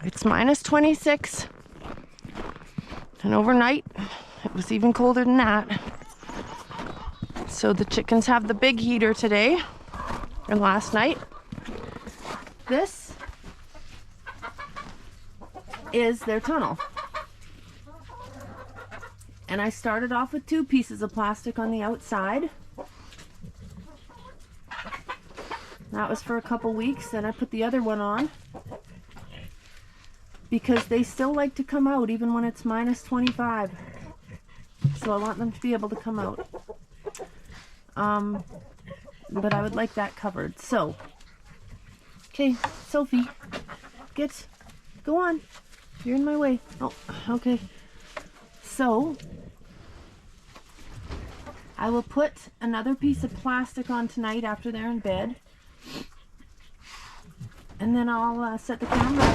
It's minus 26. And overnight, it was even colder than that. So the chickens have the big heater today, and last night. This is their tunnel. And I started off with 2 pieces of plastic on the outside. That was for a couple weeks, then I put the other one on because they still like to come out even when it's minus 25. So I want them to be able to come out. But I would like that covered. So, okay, Sophie, go on. You're in my way. Oh, okay. So, I will put another piece of plastic on tonight after they're in bed. And then I'll set the camera.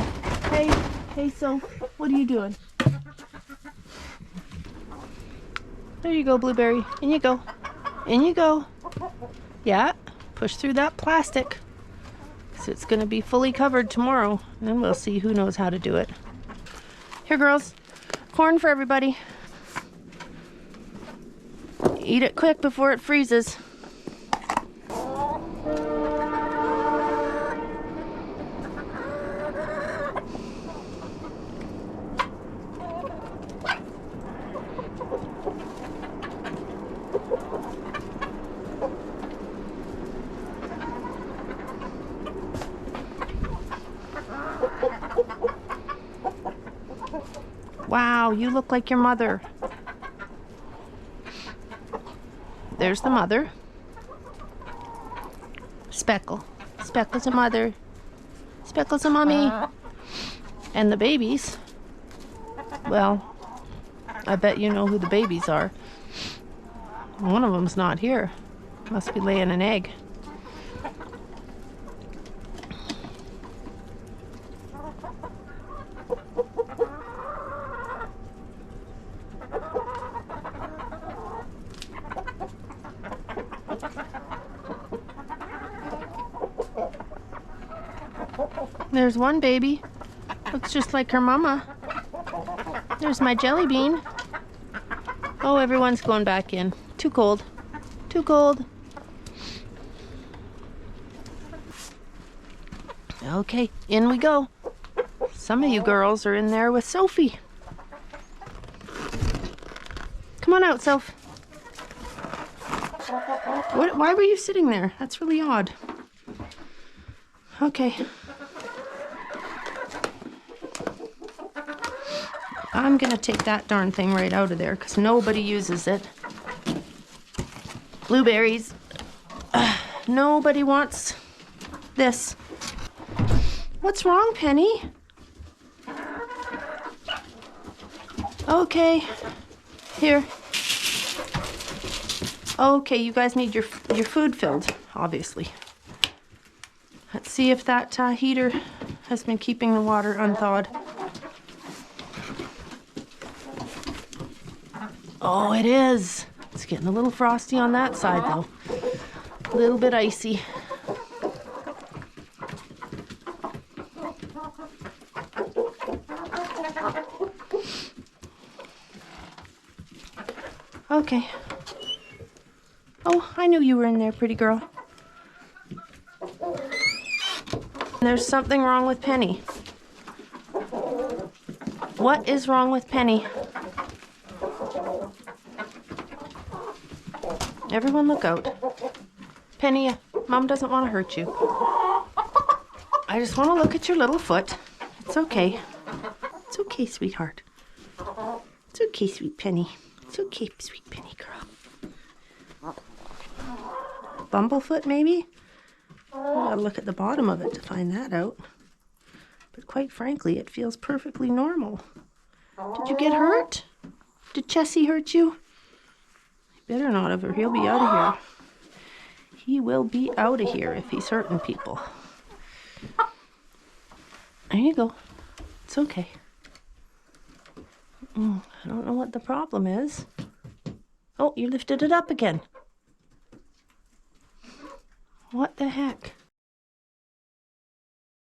Hey, Soph, what are you doing? There you go, Blueberry. In you go. In you go. Yeah, push through that plastic. So it's going to be fully covered tomorrow. And then we'll see who knows how to do it. Here, girls. Corn for everybody. Eat it quick before it freezes. Wow, you look like your mother. There's the mother. Speckle. Speckle's a mother. Speckle's a mommy. And the babies. Well, I bet you know who the babies are. One of them's not here. Must be laying an egg. There's one baby. Looks just like her mama. There's my jelly bean. Oh, everyone's going back in. Too cold. Too cold. Okay, in we go. Some of you girls are in there with Sophie. Come on out, Soph. Why were you sitting there? That's really odd. Okay. I'm gonna take that darn thing right out of there because nobody uses it. Blueberries. Nobody wants this. What's wrong, Penny? Okay. Here. Okay, you guys need your food filled, obviously. Let's see if that heater has been keeping the water unthawed. Oh, it is. It's getting a little frosty on that side, though. A little bit icy. Okay. Oh, I knew you were in there, pretty girl. There's something wrong with Penny. What is wrong with Penny? Everyone look out. Penny, Mom doesn't want to hurt you. I just want to look at your little foot. It's okay. It's okay, sweetheart. It's okay, sweet Penny. It's okay, sweet Penny girl. Bumblefoot, maybe? I gotta look at the bottom of it to find that out. But quite frankly, it feels perfectly normal. Did you get hurt? Did Chessie hurt you? Better not have, or he'll be out of here. He will be out of here if he's hurting people. There you go. It's okay. I don't know what the problem is. Oh, you lifted it up again. What the heck?